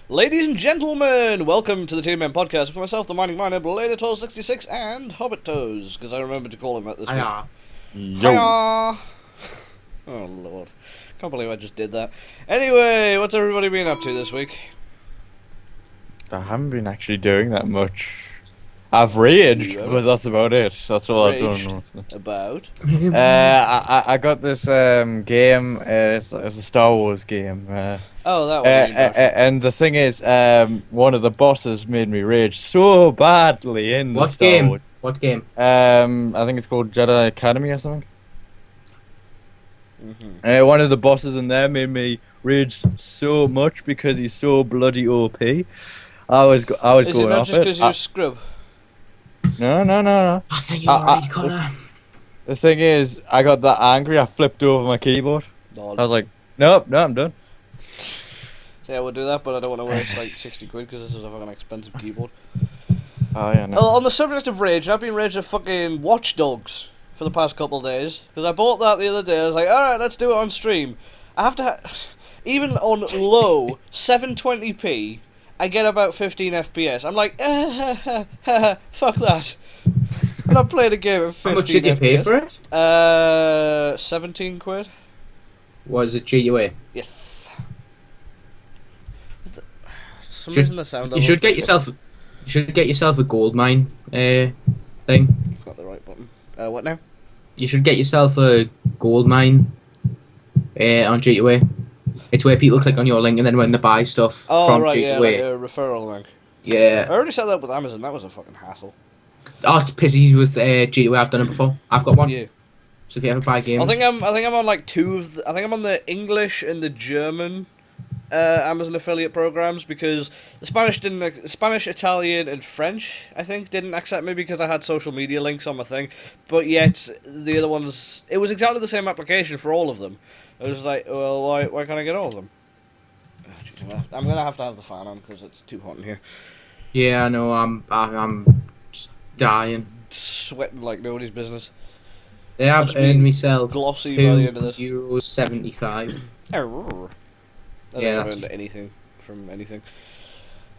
Ladies and gentlemen, welcome to the TMM podcast with myself, the Mining Miner, Blader 1266, and Hobbit Toes, because I remembered to call him that this week. Yo. Hiya! Oh lord, can't believe I just did that. Anyway, what's everybody been up to this week? I haven't been actually doing that much. I've raged, but that's about it. That's all I've done. About? I got this game. It's a Star Wars game. Oh, that one. And the thing is, one of the bosses made me rage so badly in the Star Wars. What game? I think it's called Jedi Academy or something. One of the bosses in there made me rage so much because he's so bloody OP. I was Is going off it. Is it not just because you're a scrub? No. I think you're alright, Connor. The thing is, I got that angry, I flipped over my keyboard. Lord. I was like, nope, I'm done. So yeah, we'll do that, but I don't want to waste like 60 quid because this is a fucking expensive keyboard. Oh, yeah, no. On the subject of rage, I've been raging at fucking Watch Dogs for the past couple of days because I bought that the other day. I was like, alright, let's do it on stream. I have to even on low 720p, I get about 15 FPS. I'm like, fuck that. I'm not playing a game at 15 FPS. How much did you pay for it? 17 quid. Was it GUA? Yes. For some reason the sound You should get yourself a gold mine thing. It's not the right button. What now? You should get yourself a gold mine on GUA. It's where people click on your link and then when they buy stuff from right, GUA. yeah, like a referral link. I Yeah. already set that up with Amazon. That was a fucking hassle. Oh, it's pissy with GUA. I've done it before. I've got one. Yeah. So if you ever buy games, I think I'm on like two of. I think I'm on the English and the German Amazon affiliate programs because the Spanish didn't. Spanish, Italian, and French I think didn't accept me because I had social media links on my thing. But yet the other ones, it was exactly the same application for all of them. I was like, well, why can't I get all of them? Oh, geez, I'm gonna have to have the fan on because it's too hot in here. Yeah, I know. I'm just dying. Sweating like nobody's business. They have earned myself Glossy by the end of this. €2.75. I Yeah, haven't earned anything from anything.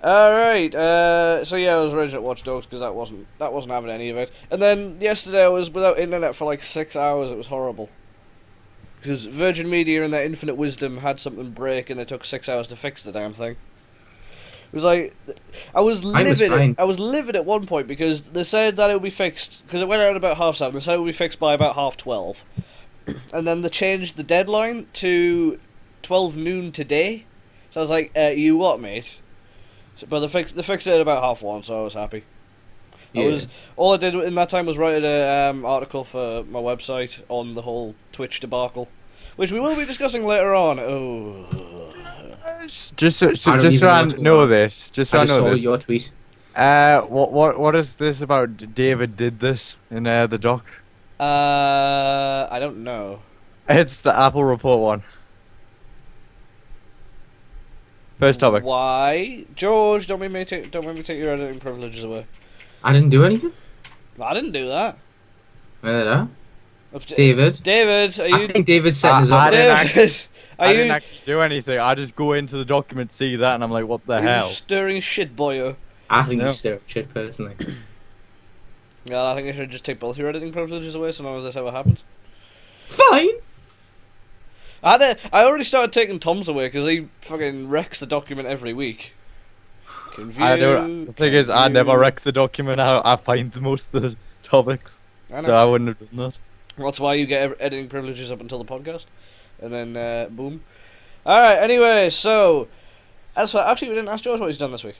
Alright, so yeah, I was raging at Watch Dogs because that wasn't having any of it. And then yesterday I was without internet for like 6 hours. It was horrible. Because Virgin Media in their infinite wisdom had something break and it took 6 hours to fix the damn thing. It was like, I was livid at one point because they said that it would be fixed, because it went out about 7:30, they said it would be fixed by about 12:30. And then they changed the deadline to 12 noon today. So I was like, you what, mate? But they fixed it at about 1:30, so I was happy. Yeah. All I did in that time was write an article for my website on the whole Twitch debacle, which we will be discussing later on. Oh, Just so I know this. Just so I know saw this. your tweet. What is this about? David did this in the doc. I don't know. It's the Apple report one. First topic. Why, George? Don't make me take your editing privileges away. I didn't do anything. I didn't do that. David, are you? I think David's setting us I up. didn't actually do anything. I just go into the document, see that, and I'm like, what the Are hell? you stirring shit, boyo? I think No. you stir up shit personally. Yeah, I think I should just take both your editing privileges away so none of this ever happens. Fine. I already started taking Tom's away because he fucking wrecks the document every week. The thing is, I never wreck the document. I find most of the topics, so I wouldn't have done that. That's why you get editing privileges up until the podcast, and then boom. All right. Anyway, so as for actually, we didn't ask George what he's done this week.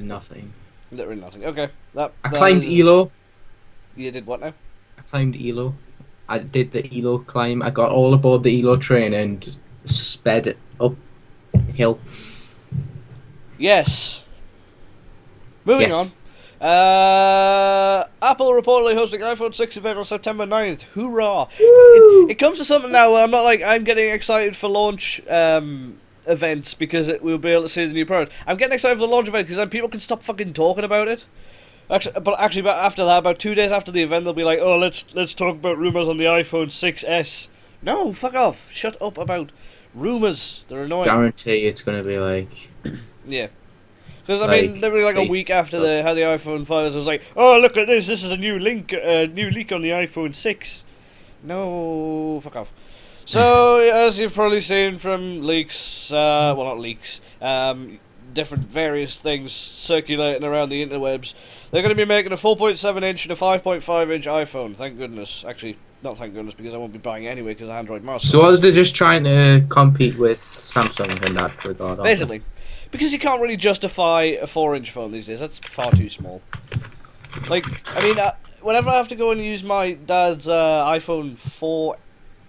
Nothing. Literally nothing. Okay. I climbed Elo. You did what now? I climbed Elo. I did the Elo climb. I got all aboard the Elo train and sped it up hill. Yes. Moving on. Apple reportedly hosting iPhone 6 event on September 9th. Hoorah! It comes to something now where I'm not like, I'm getting excited for launch events because we'll be able to see the new product. I'm getting excited for the launch event because then people can stop fucking talking about it. Actually, after that, about 2 days after the event, they'll be like, oh, let's talk about rumors on the iPhone 6s. No, fuck off. Shut up about Rumours. They're annoying. Guarantee it's gonna be like. Yeah. Because I mean, literally like a week after they had the iPhone 5, it was like, oh look at this! This is a new leak on the iPhone 6. No, fuck off. So as you've probably seen from leaks, well not leaks, different various things circulating around the interwebs, they're going to be making a 4.7 inch and a 5.5 inch iPhone. Thank goodness. Actually, not thank goodness, because I won't be buying it anyway because of Android Master. So are they just trying to compete with Samsung in that regard? Basically. Because you can't really justify a 4-inch phone these days. That's far too small. Like, I mean, whenever I have to go and use my dad's iPhone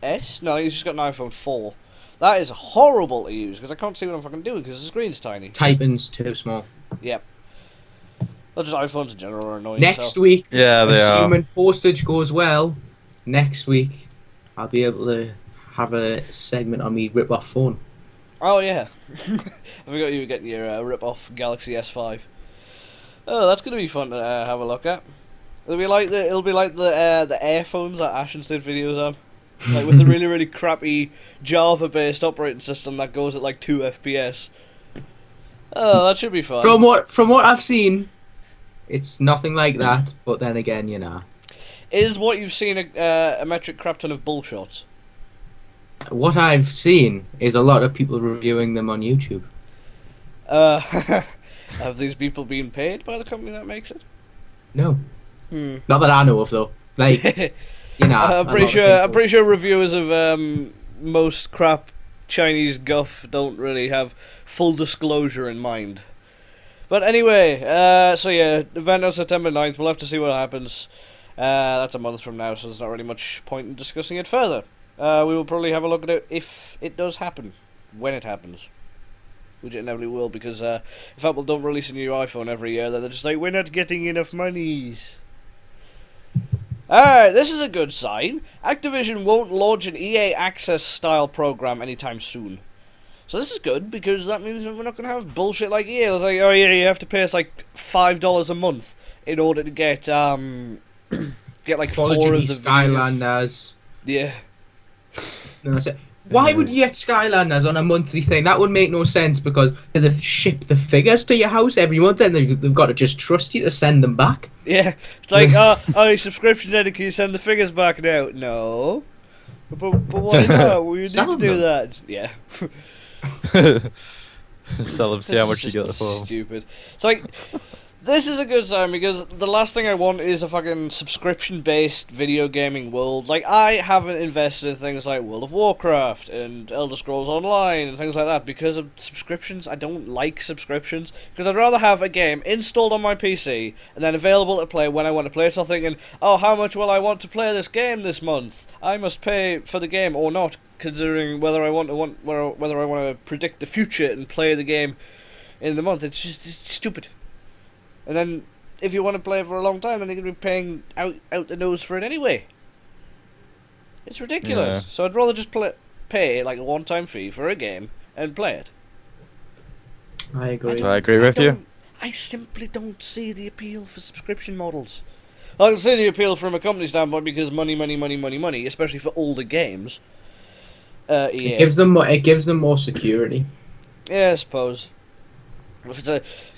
4S, no, he's just got an iPhone 4. That is horrible to use because I can't see what I'm fucking doing because the screen's tiny. Typing's too small. Yep. Well, just iPhones in general are annoying. Next week, yeah, they assuming postage goes well, next week I'll be able to have a segment on me rip-off phone. Oh yeah, I forgot you were getting your rip-off Galaxy S5. Oh, that's gonna be fun to have a look at. It'll be like the Airphones that Ashens did videos on, like with the really crappy Java-based operating system that goes at like 2 FPS. Oh, that should be fun. From what I've seen, it's nothing like that. But then again, you know, is what you've seen a metric crap ton of bullshots? What I've seen is a lot of people reviewing them on YouTube. Have these people been paid by the company that makes it? No. Not that I know of, though. Like, you know, I'm pretty sure reviewers of most crap Chinese guff don't really have full disclosure in mind. But anyway, so yeah, event on September 9th. We'll have to see what happens. That's a month from now, so there's not really much point in discussing it further. We will probably have a look at it if it does happen, when it happens, which it inevitably will, because if Apple don't release a new iPhone every year, then they're just like, we're not getting enough monies. Alright, this is a good sign. Activision won't launch an EA Access style program anytime soon. So this is good, because that means that we're not going to have bullshit like EA. It's like, oh yeah, you have to pay us like $5 a month in order to get like 4 of the Skylanders. Yeah. No, that's it. Why would you get Skylanders on a monthly thing? That would make no sense, because they ship the figures to your house every month, and they've got to just trust you to send them back. Yeah, it's like, your subscription then, can you send the figures back now? No. But why not? We need to do that. Yeah. Sell them, see how much you get for. Stupid. It's like, this is a good sign, because the last thing I want is a fucking subscription-based video gaming world. Like, I haven't invested in things like World of Warcraft and Elder Scrolls Online and things like that because of subscriptions. I don't like subscriptions, because I'd rather have a game installed on my PC and then available to play when I want to play. So I'm thinking, oh, how much will I want to play this game this month? I must pay for the game or not, considering whether I want to predict the future and play the game in the month. It's stupid. And then, if you want to play it for a long time, then you're going to be paying out the nose for it anyway. It's ridiculous. Yeah. So I'd rather just pay like a one-time fee for a game and play it. I agree. I agree with you. I simply don't see the appeal for subscription models. I can see the appeal from a company standpoint because money, especially for older games. EA. It gives them more security. Yeah, I suppose.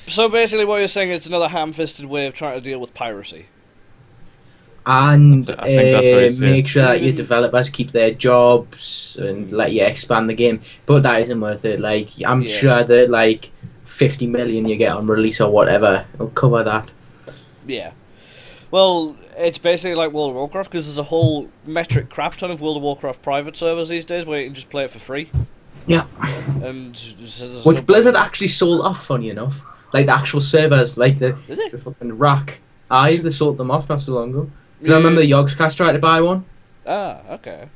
So basically what you're saying is it's another ham-fisted way of trying to deal with piracy. And make sure that your developers keep their jobs and let you expand the game. But that isn't worth it. Like, I'm sure that like 50 million you get on release or whatever will cover that. Yeah. Well, it's basically like World of Warcraft, because there's a whole metric crap ton of World of Warcraft private servers these days where you can just play it for free. Yeah. And so which Blizzard actually sold off, funny enough. Like the actual servers, like the fucking rack. They sold them off not so long ago. Because I remember the Yogscast tried to buy one. Ah, okay.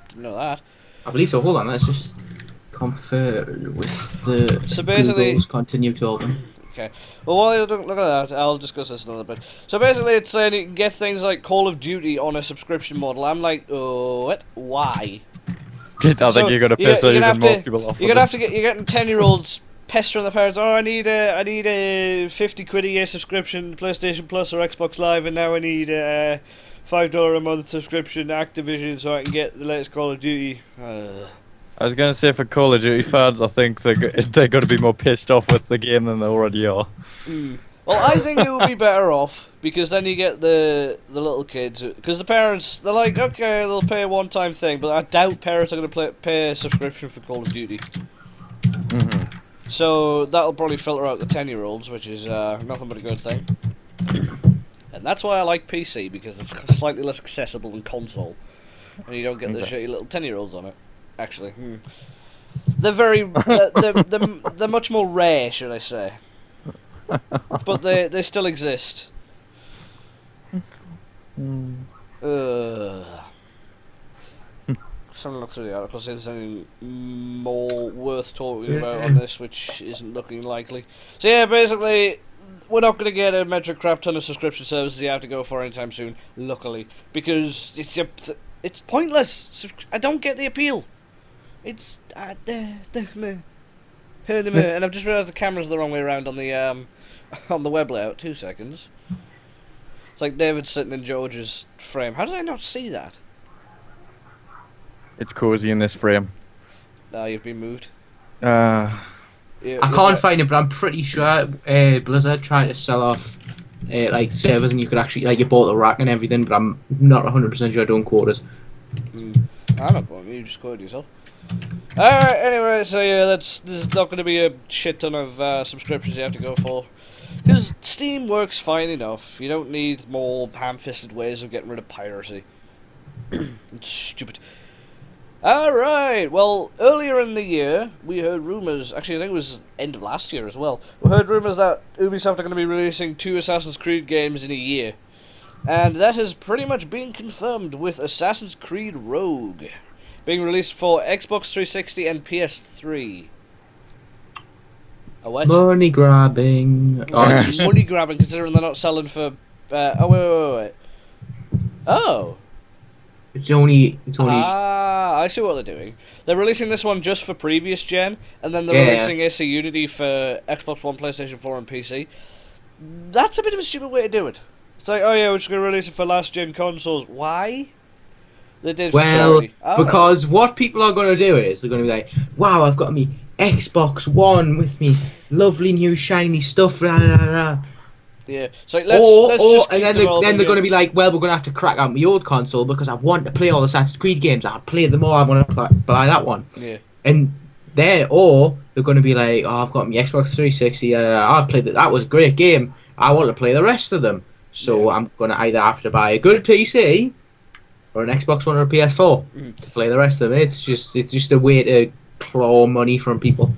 Didn't know that. I believe so. Hold on, let's just confer with the Googles continue to open. Okay. Well, while you look at that, I'll discuss this a little bit. So basically, it's saying you can get things like Call of Duty on a subscription model. I'm like, oh, what? Why? I think you're gonna piss even more people off. You're getting 10-year-olds pestering the parents. Oh, I need a 50 quid a year subscription, PlayStation Plus or Xbox Live, and now I need a $5 a month subscription to Activision so I can get the latest Call of Duty. I was gonna say for Call of Duty fans, I think they're gonna be more pissed off with the game than they already are. Well, I think it would be better off because then you get the little kids, because the parents, they're like, okay, they'll pay a one-time thing, but I doubt parents are going to pay a subscription for Call of Duty. So that'll probably filter out the 10-year-olds, which is nothing but a good thing. And that's why I like PC, because it's slightly less accessible than console, and you don't get the shitty little 10-year-olds on it. Actually, they're they're much more rare, should I say? But they still exist. Just having a look through the article, see if there's anything more worth talking about on this, which isn't looking likely. So yeah, basically, we're not going to get a metric crap ton of subscription services you have to go for anytime soon, luckily, because it's pointless. I don't get the appeal. It's and I've just realised the camera's the wrong way around on the web layout. 2 seconds. It's like David sitting in George's frame. How did I not see that? It's cozy in this frame. No, you've been moved. I can't find it, but I'm pretty sure Blizzard tried to sell off like servers, and you could actually you bought the rack and everything. But I'm not 100% sure. Don't quote us. I'm not quoting you. You just quoted yourself. Alright, anyway, so yeah, there's not going to be a shit ton of subscriptions you have to go for. Because Steam works fine enough. You don't need more ham-fisted ways of getting rid of piracy. It's stupid. Alright, well, earlier in the year, we heard rumours, actually I think it was end of last year as well, we heard rumours that Ubisoft are going to be releasing 2 Assassin's Creed games in a year. And that has pretty much been confirmed with Assassin's Creed Rogue being released for Xbox 360 and PS3. A what? Money grabbing. Money grabbing, considering they're not selling for. Wait. Oh. It's only. I see what they're doing. They're releasing this one just for previous gen, and then they're releasing AC Unity for Xbox One, PlayStation 4, and PC. That's a bit of a stupid way to do it. It's like, oh yeah, we're just going to release it for last gen consoles. Why? They did. Well, because what people are going to do is they're going to be like, wow, I've got me Xbox One with me lovely new shiny stuff. Rah, rah, rah. Yeah. So let's just and then they're going to be like, well, we're going to have to crack out my old console because I want to play all the Assassin's Creed games. I'll play them all. I want to buy that one. Yeah. And they're going to be like, oh, I've got my Xbox 360. I played that. That was a great game. I want to play the rest of them. So I'm going to either have to buy a good PC or an Xbox One or a PS4 to play the rest of them. It's just a way to claw money from people.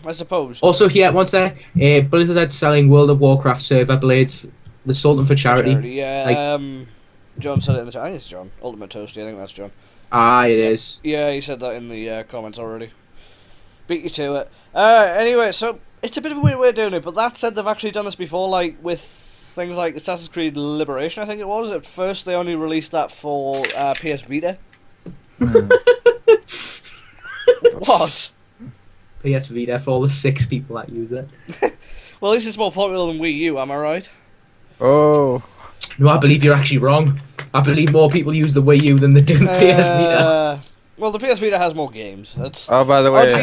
I suppose. Also, here, once there, Blizzard selling World of Warcraft server blades, they sold them for charity. Yeah, John said it in the chat. I think it's John. Ultimate Toasty, I think that's John. It is. Yeah, he said that in the comments already. Beat you to it. Anyway, so it's a bit of a weird way of doing it, but that said, they've actually done this before, like with things like Assassin's Creed Liberation, I think it was. At first, they only released that for PS Vita. What? PS Vita for all the 6 people that use it. Well, at least it's more popular than Wii U, am I right? Oh. No, I believe you're actually wrong. I believe more people use the Wii U than they do the PS Vita. Well, the PS Vita has more games. That's... Oh, by the way...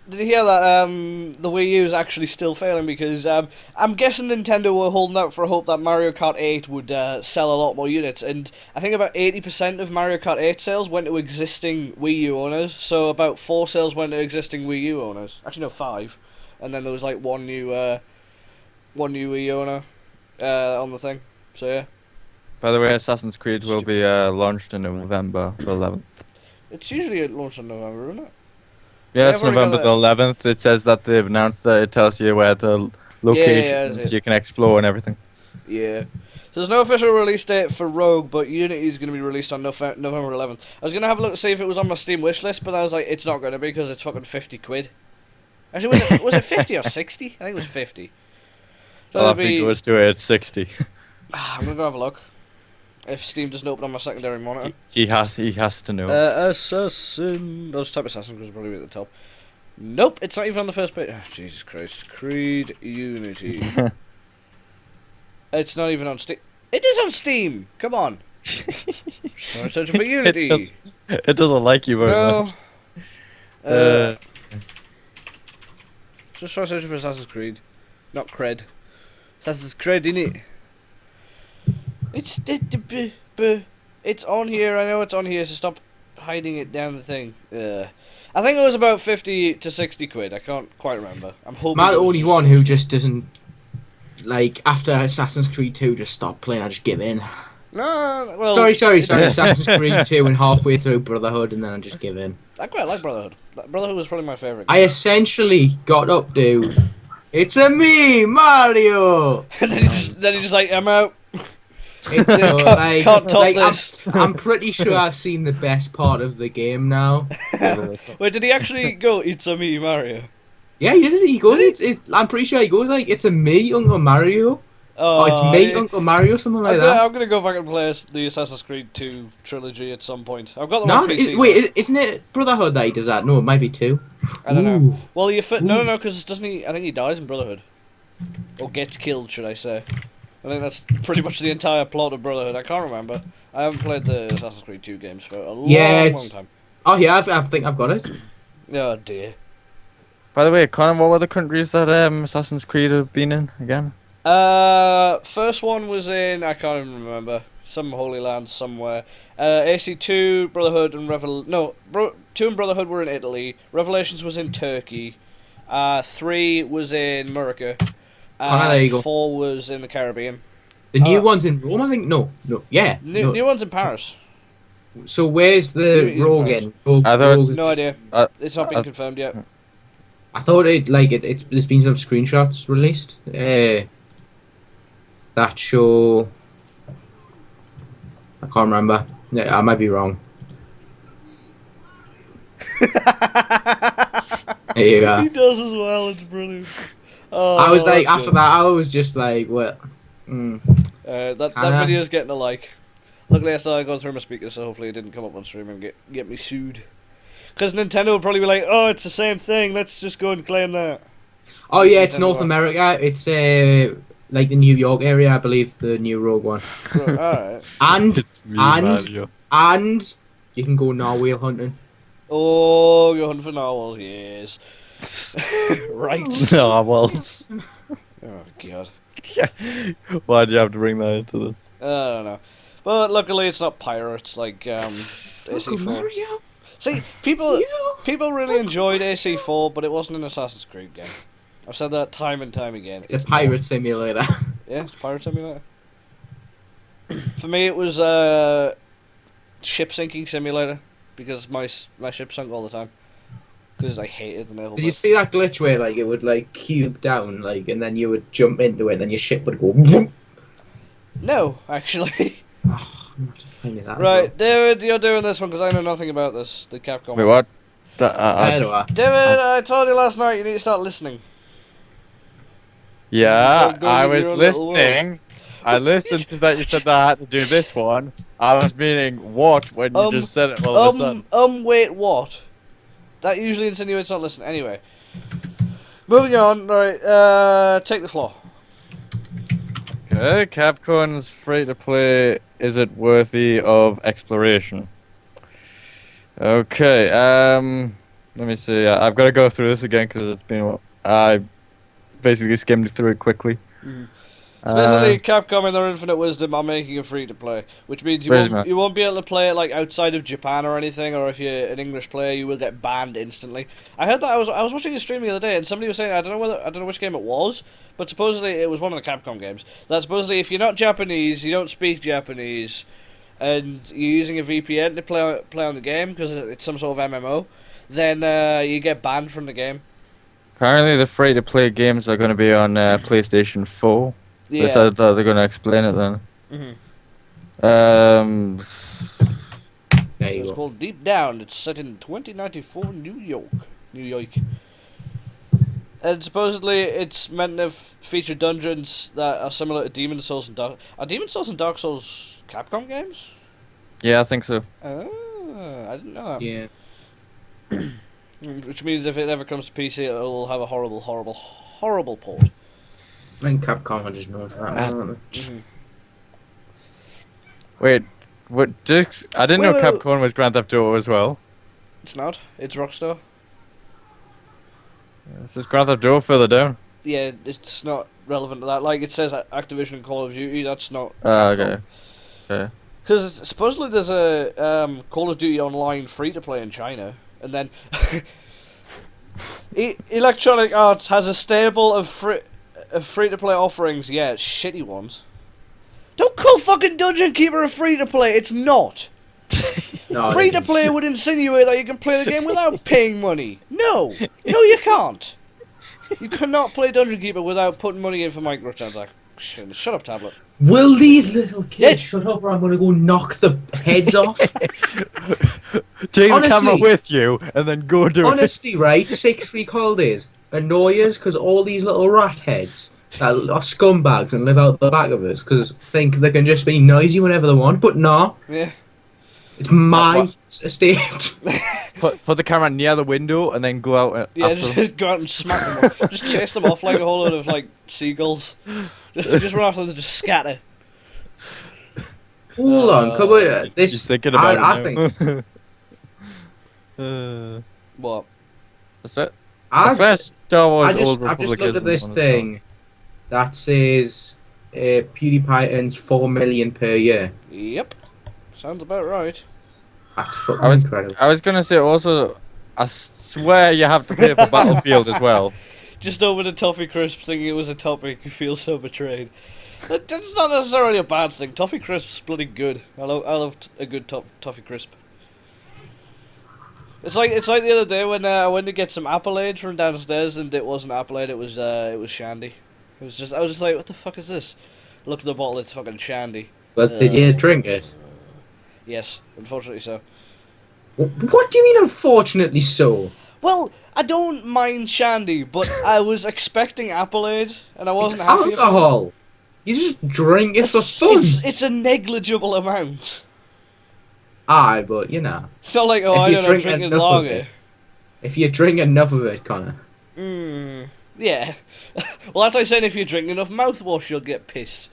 Did you hear that the Wii U is actually still failing because I'm guessing Nintendo were holding out for a hope that Mario Kart 8 would sell a lot more units, and I think about 80% of Mario Kart 8 sales went to existing Wii U owners, so about 4 sales went to existing Wii U owners. Actually, no, 5, and then there was like one new Wii U owner on the thing. So yeah. By the way, Assassin's Creed will be launched in November the 11th. It's usually launched in November, isn't it? Yeah, it's November the 11th. It says that they've announced that it tells you where the locations you can explore and everything. Yeah. So there's no official release date for Rogue, but Unity is going to be released on November 11th. I was going to have a look to see if it was on my Steam wishlist, but I was like, it's not going to be because it's fucking 50 quid. Actually, was it 50 or 60? I think it was 50. So I think it was to it at 60. I'm going to go have a look. If Steam doesn't open on my secondary monitor. He has to know. Assassin. I'll just type Assassin because it'll probably be at the top. Nope, it's not even on the first page. Oh, Jesus Christ. Creed Unity. It's not even on Steam. It is on Steam! Come on. I'm searching for Unity. It doesn't like you very much. Just try searching for Assassin's Creed. Not Cred. Assassin's Creed, innit? It's on here, I know it's on here, so stop hiding it down the thing. I think it was about 50 to 60 quid, I can't quite remember. I'm hoping. Am I the only one who just doesn't, like, after Assassin's Creed 2, just stop playing, I just give in? No, well... Sorry, Assassin's Creed 2 and halfway through Brotherhood and then I just give in. I quite like Brotherhood. Brotherhood was probably my favourite. I essentially got up to, it's a me, Mario! And then he just like, I'm out. It's can't top this. I'm pretty sure I've seen the best part of the game now. Wait, did he actually go, it's a me, Mario? Yeah, he goes, I'm pretty sure he goes like, it's a me, Uncle Mario. Oh, it's me, Uncle Mario, something like that. I'm gonna go back and play the Assassin's Creed 2 trilogy at some point. I've got them on PC. Wait, isn't it Brotherhood that he does that? No, it might be 2. I don't know. Well, no, because doesn't he? I think he dies in Brotherhood, or gets killed, should I say? I think that's pretty much the entire plot of Brotherhood. I can't remember. I haven't played the Assassin's Creed 2 games for a long time. Oh yeah, I think I've got it. Oh dear. By the way, Connor, what were the countries that Assassin's Creed have been in again? First one was in, I can't even remember, some Holy Land somewhere. AC2, Brotherhood, and 2 and Brotherhood were in Italy. Revelations was in Turkey. 3 was in America. There you go. 4 was in the Caribbean. The new one's in Rome, I think. No, yeah. New one's in Paris. So where's the Rogue in? No idea. It's not been confirmed yet. I thought there's been some screenshots released. That show, I can't remember. Yeah, I might be wrong. There you go. He does as well. It's brilliant. Oh, I was like, after that, I was just like, what? That video's getting a like. Luckily, I started going through my speakers, so hopefully it didn't come up on stream and get me sued. Because Nintendo will probably be like, oh, it's the same thing. Let's just go and claim that. Oh yeah, it's North America. It's like the New York area, I believe, the new Rogue One. Alright. And you can go narwhal hunting. Oh, you're hunting for narwhals, yes. Right. Narwhals. Oh god. Why'd you have to bring that into this? I don't know. But luckily it's not pirates like AC4. See, people really enjoyed AC4, but it wasn't an Assassin's Creed game. I've said that time and time again. It's a pirate simulator. Yeah, it's a pirate simulator. For me, it was ship sinking simulator because my ship sunk all the time because I hated the naval. Did you see that glitch where like it would like cube down and then you would jump into it and then your ship would go? Vroom? No, actually. Oh, I'm not finding that. Right, David, you're doing this one because I know nothing about this. The Capcom. Wait, what? David, I told you last night you need to start listening. Yeah, I was listening. I listened to that you said that I had to do this one. I was meaning what when you just said it all of a sudden. Wait, what? That usually insinuates not listening. Anyway. Moving on, right, take the floor. Okay, Capcom's free-to-play, is it worthy of exploration? Okay, let me see, I've got to go through this again because it's been a while. I basically skimmed through it quickly. Mm-hmm. So basically, Capcom in their infinite wisdom are making it free to play, which means you won't be able to play it like outside of Japan or anything, or if you're an English player, you will get banned instantly. I heard that I was watching a stream the other day, and somebody was saying I don't know which game it was, but supposedly it was one of the Capcom games. That supposedly if you're not Japanese, you don't speak Japanese, and you're using a VPN to play on the game because it's some sort of MMO, then you get banned from the game. Apparently, the free-to-play games are going to be on PlayStation 4. Yeah. They said that they're going to explain it then. Mm-hmm. There you it's go. called Deep Down. It's set in 2094 New York. And supposedly it's meant to feature dungeons that are similar to Demon's Souls and Dark... Are Demon's Souls and Dark Souls Capcom games? Yeah, I think so. Oh, I didn't know that. Yeah. Which means if it ever comes to PC, it'll have a horrible, horrible, horrible port. I think Capcom are just known for that, aren't they? Mm-hmm. Wait, what? I didn't know Capcom was Grand Theft Auto as well. It's not. It's Rockstar. This is Grand Theft Auto further down. Yeah, it's not relevant to that. Like, it says Activision and Call of Duty, that's not... Okay. Okay. Because supposedly there's a Call of Duty Online free-to-play in China, and then... Electronic Arts has a stable of free-to-play offerings, yeah, shitty ones. Don't call fucking Dungeon Keeper a free-to-play, it's not! No, Free-to-play would insinuate that you can play the game without paying money. No! No, you can't! You cannot play Dungeon Keeper without putting money in for microtransactions. Shut up, tablet. Will these little kids Yes. shut up or I'm going to go knock the heads off? Take Honestly- the camera with you and then go do it. Honestly, right, 6-week holidays annoy us because all these little rat heads that are scumbags and live out the back of us because think they can just be noisy whenever they want, but no, Yeah. it's my estate. Put the camera near the window and then go out Yeah, after them. just go out and smack them off. Just chase them off like a whole lot of, like, seagulls. Just run after them and just scatter. Hold on, come on. This, Just thinking about I it think What? That's it. I, I swear Star Wars I've Old just Republic looked at isn't this one as thing that says PewDiePie earns 4 million per year. Yep. Sounds about right. That's fucking I was- incredible. I was gonna say also, I swear you have to pay for Battlefield as well. Just over the Toffee Crisp thinking it was a topic, you feel so betrayed. That's not necessarily a bad thing. Toffee Crisp's bloody good. I love a good Toffee Crisp. It's like the other day when I went to get some Appleade from downstairs and it wasn't Appleade, it was Shandy. I was just like, what the fuck is this? Look at the bottle, it's fucking Shandy. But did you drink it? Yes, unfortunately so. What do you mean, unfortunately so? Well, I don't mind Shandy, but I was expecting Appleade and I wasn't It's happy. alcohol. You just drink it for fun. It's a negligible amount. Aye, but you know, It's not like, oh, If I you don't know, drink drinking enough of lager. it. if you drink enough of it, Connor. Yeah. Well, that's like saying if you drink enough mouthwash, you'll get pissed.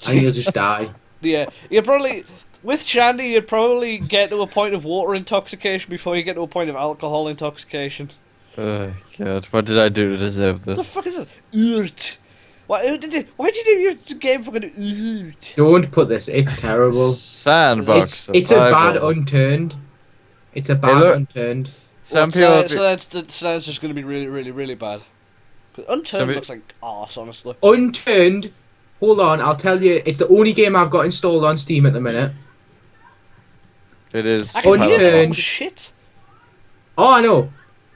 And you'll just die. Yeah, you probably with Shandy, you'd probably get to a point of water intoxication before you get to a point of alcohol intoxication. Oh god, what did I do to deserve What the this? fuck is it? Urt. Why did you name your game fucking Urt? Don't put this. It's terrible. Sandbox. It's a bad survival. unturned. It's a bad look- unturned. Some Well, people. so that's just going to be really, really, really bad. 'Cause Unturned looks like arse, honestly. Unturned. Hold on, I'll tell you. It's the only game I've got installed on Steam at the minute. It is. Actually, Unturned. oh, shit. Oh, I know.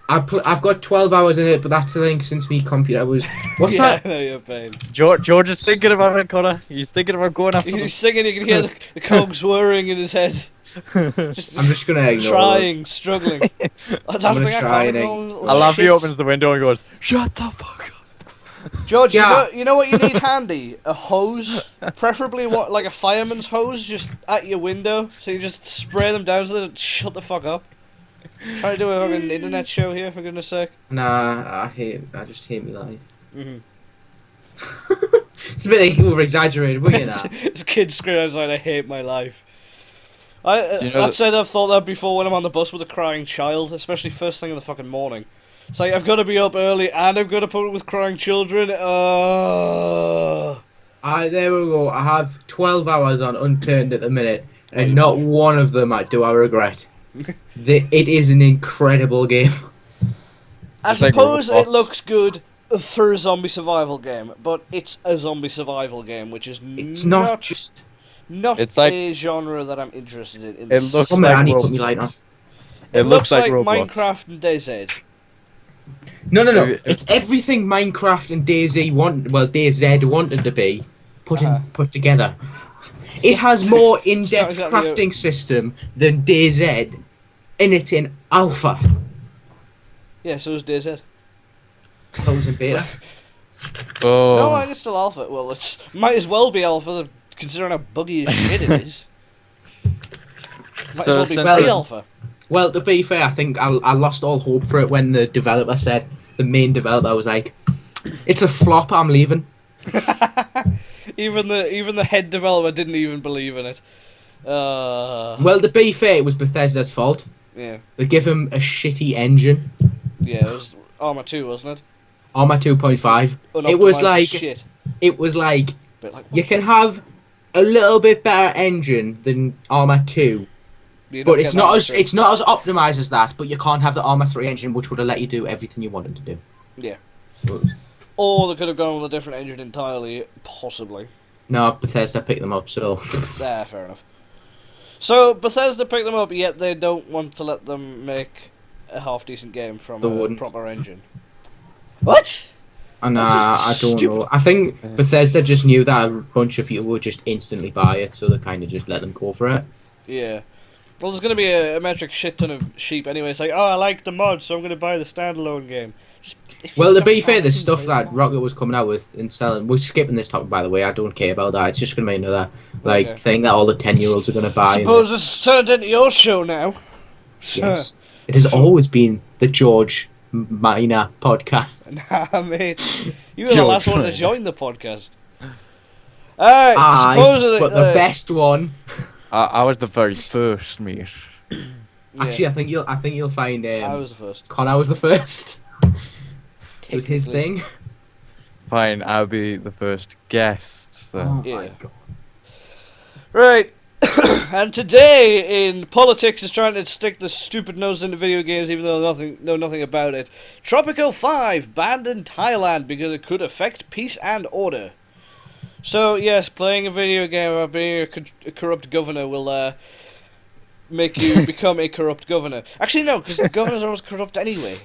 I've got 12 hours in it, but that's the thing since me computer was. What's Yeah, that? I know you're pain. George is thinking about it, Connor. He's thinking about going after them. He's singing, you can hear the cogs whirring in his head. Just I'm just gonna ignore it. trying, struggling. That's gonna try and I love he opens the window and goes, "Shut the fuck up." George, Yeah. you know what you need handy? A hose, preferably like a fireman's hose, just at your window, so you just spray them down so they shut the fuck up. Try to do a fucking internet show here, for goodness sake. Nah, I just hate my life. Mm-hmm. It's a bit over exaggerated, but you know. This kid screaming outside, I hate my life. I've thought that before when I'm on the bus with a crying child, especially first thing in the fucking morning. It's like, I've got to be up early and I've got to put up with crying children. There we go. I have 12 hours on Unturned at the minute, and not one of them do I regret. It is an incredible game. I It's like suppose Roblox. it looks good for a zombie survival game, but it's a zombie survival game, which is It's not just. It's like- a genre that I'm interested in. It looks Come here, I like need to put my light on. Roblox. It looks like Roblox. Minecraft and DayZ. No. If- It's everything Minecraft and DayZ DayZ wanted to be put together. It has more in-depth exactly crafting system than DayZ, and it's in alpha. Yeah, so is DayZ. That was in beta. Oh. No, I think it's still alpha. Well, it's might as well be alpha, considering how buggy as shit it is. Might So as well be since- pre-alpha. Well, to be fair, I think I lost all hope for it when the developer said, the main developer was like, "It's a flop. I'm leaving." Even the head developer didn't even believe in it. Well, to be fair, it was Bethesda's fault. Yeah. They give him a shitty engine. Yeah, it was Arma 2, wasn't it? Arma 2.5. It was like shit. It was like Like, you can have a little bit better engine than Arma 2, but it's not as optimized as that. But you can't have the Arma 3 engine, which would have let you do everything you wanted to do. Yeah. Or they could have gone with a different engine entirely, possibly. No, Bethesda picked them up, so. Yeah, fair enough. So Bethesda picked them up, yet they don't want to let them make a half-decent game from a proper engine. What? And I don't know. I think Bethesda just knew that a bunch of people would just instantly buy it, so they kind of just let them go for it. Yeah. Well, there's going to be a metric shit ton of sheep anyway. It's like, oh, I like the mod, so I'm going to buy the standalone game. Well, to be fair, the stuff that Rocket was coming out with and selling, we're skipping this topic, by the way. I don't care about that. It's just going to be another thing that all the 10-year-olds are going to buy. Suppose it's turned into your show now. Yes, it has always been the George Minor podcast. Nah, mate, you were the last one to join the podcast. Alright, supposedly, but the best one. I was the very first, mate. Actually, I think you'll find. I was the first. Connor was the first. It was his thing. Fine, I'll be the first guest then. Oh my god. Right. And today in politics is trying to stick the stupid nose into video games even though know nothing about it. Tropico 5 banned in Thailand because it could affect peace and order. So yes, playing a video game about being a corrupt governor will make you become a corrupt governor. Actually no, because the governors are always corrupt anyway.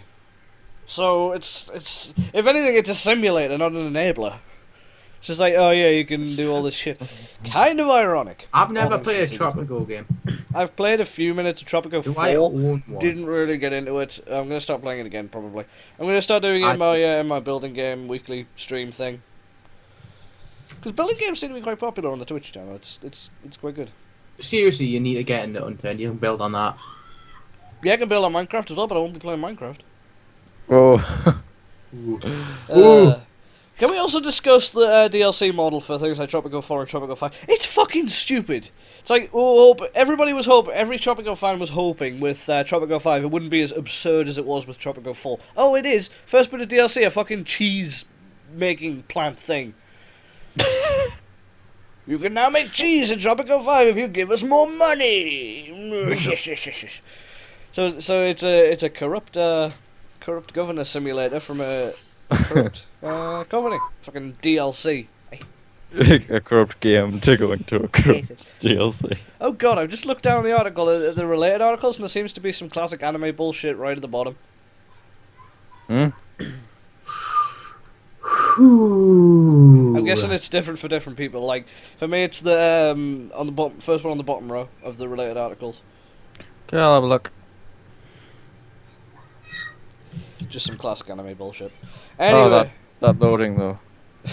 So it's if anything it's a simulator, not an enabler. It's just like, oh yeah, you can do all this shit. Kind of ironic. I've never played a Tropico game. I've played a few minutes of Tropico 4. I own one? Didn't really get into it. I'm gonna start playing it again probably. I'm gonna start doing it in my building game weekly stream thing. Because building games seem to be quite popular on the Twitch channel. It's quite good. Seriously, you need to get into Untamed. You can build on that. Yeah, I can build on Minecraft as well, but I won't be playing Minecraft. Oh. Can we also discuss the DLC model for things like Tropico 4 and Tropico 5? It's fucking stupid. It's like, everybody was hoping, every Tropico fan was hoping with Tropico 5 it wouldn't be as absurd as it was with Tropico 4. Oh, it is. First bit of DLC, a fucking cheese-making plant thing. You can now make cheese in Tropico 5 if you give us more money. So it's a corrupt governor simulator from a corrupt company. Fucking DLC. A corrupt game to go into a corrupt DLC. Oh god, I've just looked down the article, the related articles, and there seems to be some classic anime bullshit right at the bottom. I'm guessing it's different for different people. Like for me, it's the on the bottom, first one on the bottom row of the related articles. Okay, I'll have a look. Just some classic anime bullshit. Anyway. Oh, that loading though.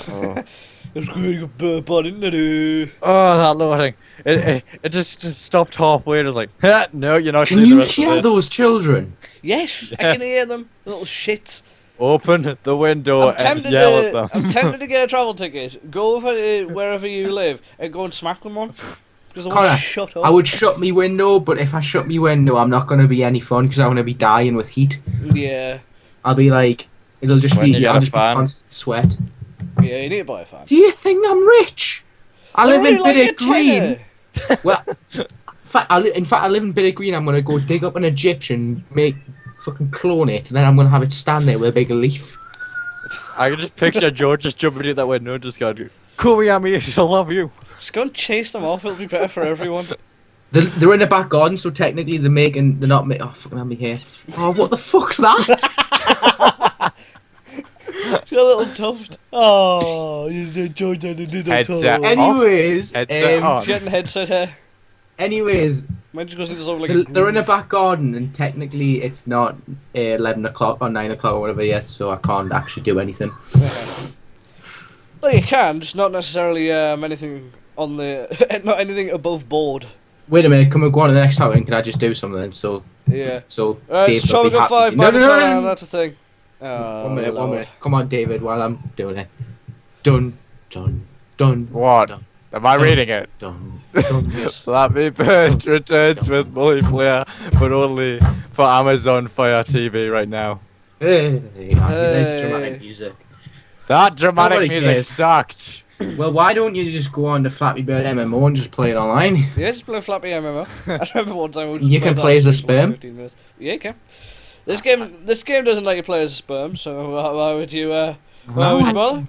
Oh. It's going to burp on internet. Oh, that loading. It just stopped halfway. It was like, no, you're not. Can you hear those children? Yes, I can hear them. Little shits. Open the window and yell at them. I'm tempted to get a travel ticket. Go over wherever you live and go and smack them on. Because I won't shut up. I would shut me window, but if I shut me window, I'm not going to be any fun because I'm going to be dying with heat. Yeah. I'll be like, I'll just be constant sweat. Yeah, you need to buy a fan. Do you think I'm rich? I live in Bidder Green. Well, in fact, I live in Bidder Green. I'm going to go dig up an Egyptian, fucking clone it, and then I'm going to have it stand there with a big leaf. I can just picture George just jumping in that window and just going, "Come here, mate, I love you." Just go and chase them off. It'll be better for everyone. They're in the back garden, so technically they're not making. Oh, fucking have me here. Oh, what the fuck's that? She's got a little tuft. Oh, you enjoyed that and did that. Anyways, she's getting headset hair. Anyways, they're in a back garden, and technically it's not 11 o'clock or 9 o'clock or whatever yet, so I can't actually do anything. Well, you can, just not necessarily anything on the, not anything above board. Wait a minute, can we go on to the next topic? Can I just do something? Yeah. So it's Tropico 5 by the time, that's the thing. One minute. Come on, David, while I'm doing it. Dun, dun, dun. What? Dun, am I reading it? Dun, dun. Yes. Flappy Bird returns with multiplayer, but only for Amazon Fire TV right now. Hey, nice Hey. dramatic music. That dramatic Nobody music cares. sucked. Well, why don't you just go on to Flappy Bird MMO and just play it online? Yeah, just play Flappy MMO. I remember one time we You can play as a sperm. 15 minutes. Yeah, you can. This game doesn't let you play as a sperm, so why would you bother?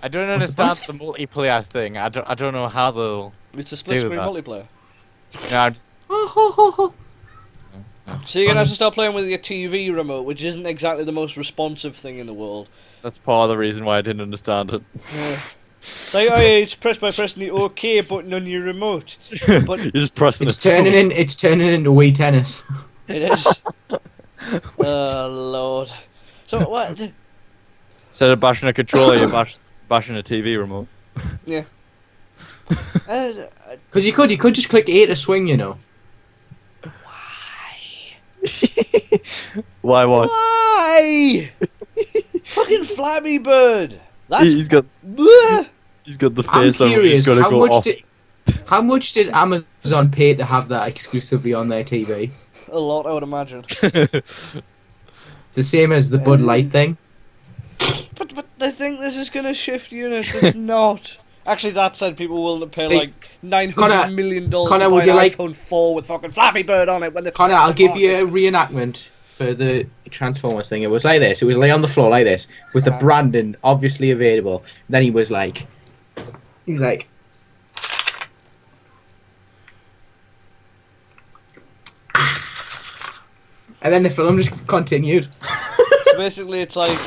I don't understand the multiplayer thing. I don't know how they'll It's a split do screen that. multiplayer. Yeah, I'm just- So you're gonna have to start playing with your TV remote, which isn't exactly the most responsive thing in the world. that's part of the reason why I didn't understand it. Yeah. So it's press by pressing the OK button on your remote. But You're just pressing It's turning into Wii tennis. it is. Oh Lord. So what? Instead of bashing a controller, you're bashing a TV remote. Yeah. Because you could just click A to swing, you know. Why what? Why? Fucking Flappy Bird. That's He's got bleh. the I'm face of him. curious, He's gonna go off. how much did Amazon pay to have that exclusively on their TV? A lot, I would imagine. It's the same as the Bud Light thing. But they think this is gonna shift units. It's not. Actually, that said, people will willing to pay See, like $900 million to Connor, buy would an you like- iPhone 4 with fucking Flappy Bird on it when the Connor, I'll give you a reenactment for the Transformers thing. It was like this. It was lay on the floor like this, with the branding obviously available. Then he's like, and then the film just continued. So basically, it's like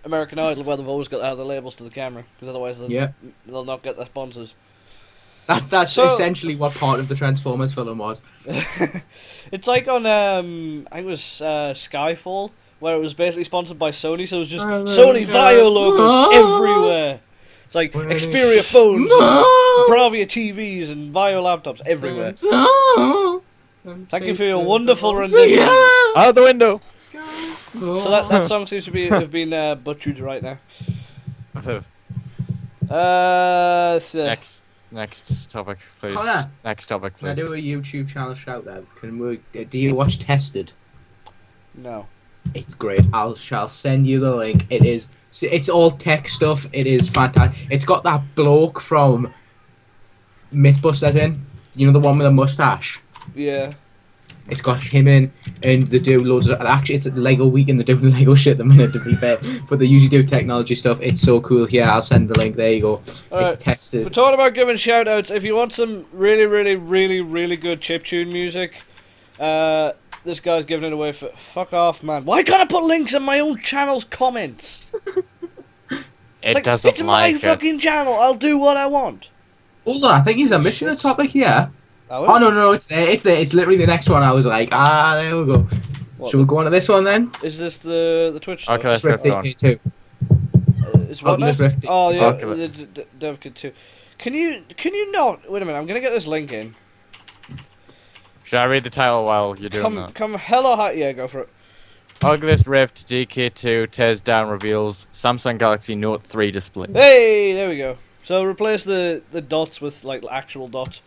American Idol, where they've always got to have the labels to the camera, because otherwise they'll not get their sponsors. That's So- essentially what part of the Transformers film was. It's like on I think it was Skyfall, where it was basically sponsored by Sony, so it was just Sony Vio logos everywhere. It's like Xperia phones, and Bravia TVs, and Vio laptops everywhere. Thank you for your wonderful rendition. Out the window. So that song seems to have been butchered right now. Next topic, please. Connor, Next topic, Can I please. do a YouTube channel shout out? Do you watch Tested? No. It's great. Shall send you the link. It's all tech stuff. It is fantastic. It's got that bloke from Mythbusters in. You know, the one with a mustache. Yeah. It's got him in, and they do loads of. Actually, it's Lego week, and they're doing Lego shit at the minute, to be fair. But they usually do technology stuff. It's so cool. Here, I'll send the link. There you go. Alright. It's Tested. We're talking about giving shout outs. If you want some really, really, really, really good chiptune music, this guy's giving it away for. Fuck off, man. Why can't I put links in my own channel's comments? It doesn't It's my like it. fucking channel. I'll do what I want. Hold on, I think he's missing a topic here. Oh, Oh no, it's there. It's there. It's literally the next one. I was like, there we go. What? Should we go on to this one then? Is this the Twitch stuff? Okay, let's Rift Rift on. DK2. It's what Oculus now? Rift. Oh yeah, Oculus. the DevKit 2. Can you not? Wait a minute. I'm gonna get this link in. Should I read the title while you're doing that? Come hell or high. Yeah, go for it. Oculus Rift DK2 tears down reveals Samsung Galaxy Note 3 display. Hey, there we go. So replace the dots with like actual dots.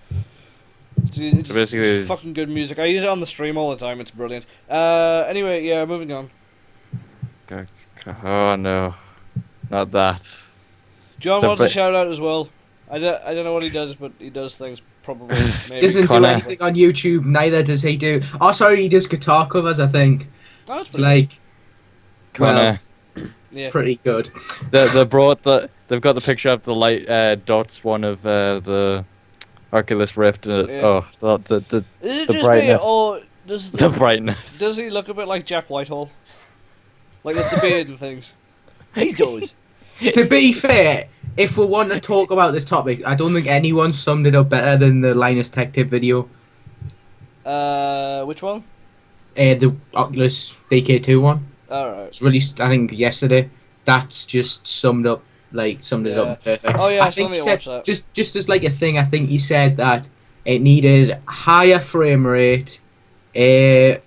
It's So basically- fucking good music. I use it on the stream all the time. It's brilliant. Anyway, yeah, moving on. Oh no, not that. John The wants a ba- shout out as well. I don't know what he does, but he does things probably. Maybe. Doesn't do Connor. anything on YouTube. Neither does he do. Oh, sorry, he does guitar covers. I think. Oh, that's It's pretty like Connor, good. Yeah. pretty good. they brought they've got the picture of the light dots one of the Oculus Rift. Yeah. Oh, the Is it the just brightness. me, or does the brightness. does he look a bit like Jack Whitehall? Like with the beard and things. He does. To be fair, if we want to talk about this topic, I don't think anyone summed it up better than the Linus Tech Tip video. Which one? The Oculus DK2 one. Alright. It's released, I think, yesterday. That's just summed it up perfect. Oh yeah, I still think need he to said, watch that. just as like a thing, I think he said that it needed higher frame rate, a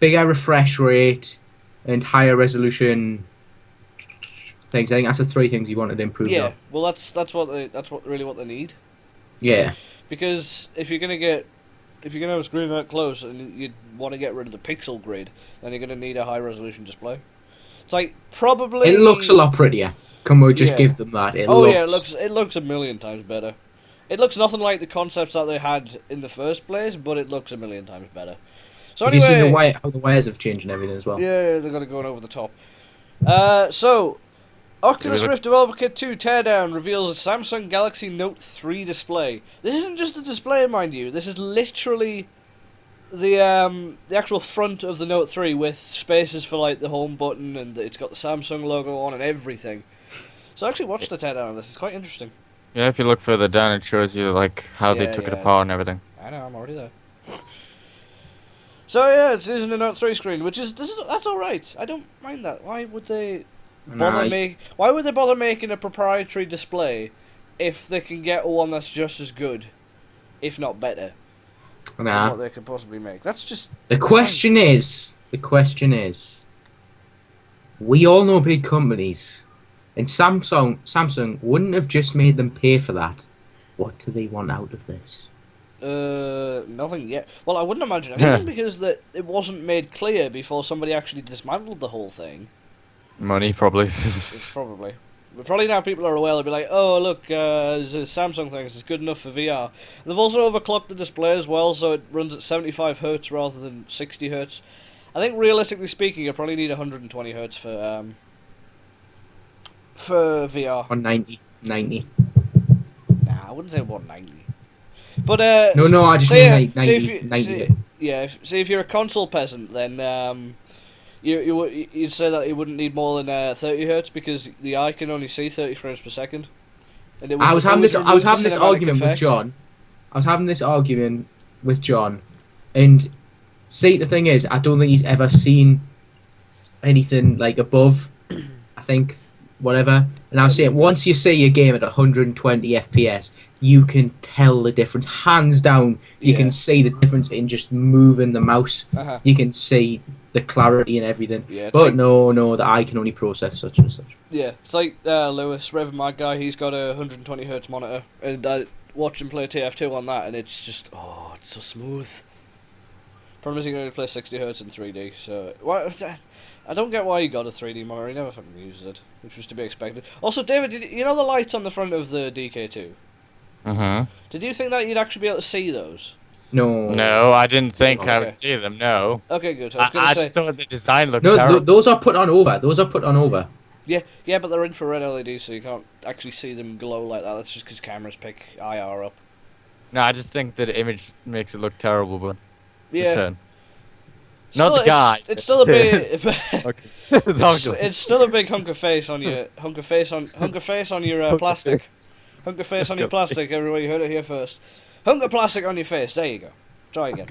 bigger refresh rate, and higher resolution things. I think that's the three things he wanted to improve. Yeah, on. well that's what really what they need. Yeah. Because if you're gonna get if you're gonna have a screen that close and you want to get rid of the pixel grid, then you're gonna need a high resolution display. It's like probably. It looks a lot prettier. Can we just Yeah. give them that? Yeah, it looks a million times better. It looks nothing like the concepts that they had in the first place, but it looks a million times better. So have anyway, you seen how the wires have changed and everything as well? Yeah, they're gonna go over the top. So Oculus Rift Developer Kit 2 Teardown reveals a Samsung Galaxy Note 3 display. This isn't just a display, mind you. This is literally the actual front of the Note 3 with spaces for like the home button, and it's got the Samsung logo on and everything. So I actually watched the teardown of this. It's quite interesting. Yeah, if you look further down, it shows you like how they took it apart and everything. I know, I'm already there. So yeah, it's using the Note 3 screen, that's all right. I don't mind that. Why would they bother making a proprietary display if they can get one that's just as good, if not better, than what they could possibly make? That's just the question is, we all know big companies, and Samsung wouldn't have just made them pay for that. What do they want out of this? Nothing yet. Well, I wouldn't imagine anything because it wasn't made clear before somebody actually dismantled the whole thing. Money, probably. It's probably. But probably now people are aware, they'll be like, oh, look, the Samsung thing is good enough for VR. They've also overclocked the display as well, so it runs at 75 Hz rather than 60 Hz. I think, realistically speaking, you probably need 120 Hz for VR. 190. Nah, I wouldn't say 190. But, No, I just mean 90. See, if you're a console peasant, then, you'd say that you wouldn't need more than 30 Hz because the eye can only see 30 frames per second. And I was having this argument with John. And see, the thing is, I don't think he's ever seen anything like above, I think, whatever. And I was saying, once you see a game at 120 FPS, you can tell the difference. Hands down, you can see the difference in just moving the mouse. You can see the clarity and everything. Yeah, but no, the eye can only process such and such. Yeah, it's like Lewis, Rev, my guy, he's got a 120 Hz monitor, and I watch him play TF2 on that, and it's just, it's so smooth. Problem is he can only play 60 Hz in 3D, so... I don't get why he got a 3D monitor, he never fucking used it, which was to be expected. Also, David, you know the lights on the front of the DK2? Did you think that you'd actually be able to see those? No, I didn't think I would see them, no. Okay, good. I just thought the design looked terrible. Those are put on over. Yeah, but they're infrared LEDs, so you can't actually see them glow like that. That's just because cameras pick IR up. No, I just think that the image makes it look terrible, but... Yeah. Not the guy. It's still a big... It's still a big hunk of face on your... Hunk of face on your plastic. Hunk of face on your plastic, everybody. You heard it here first. Hunk of plastic on your face. There you go. Try again.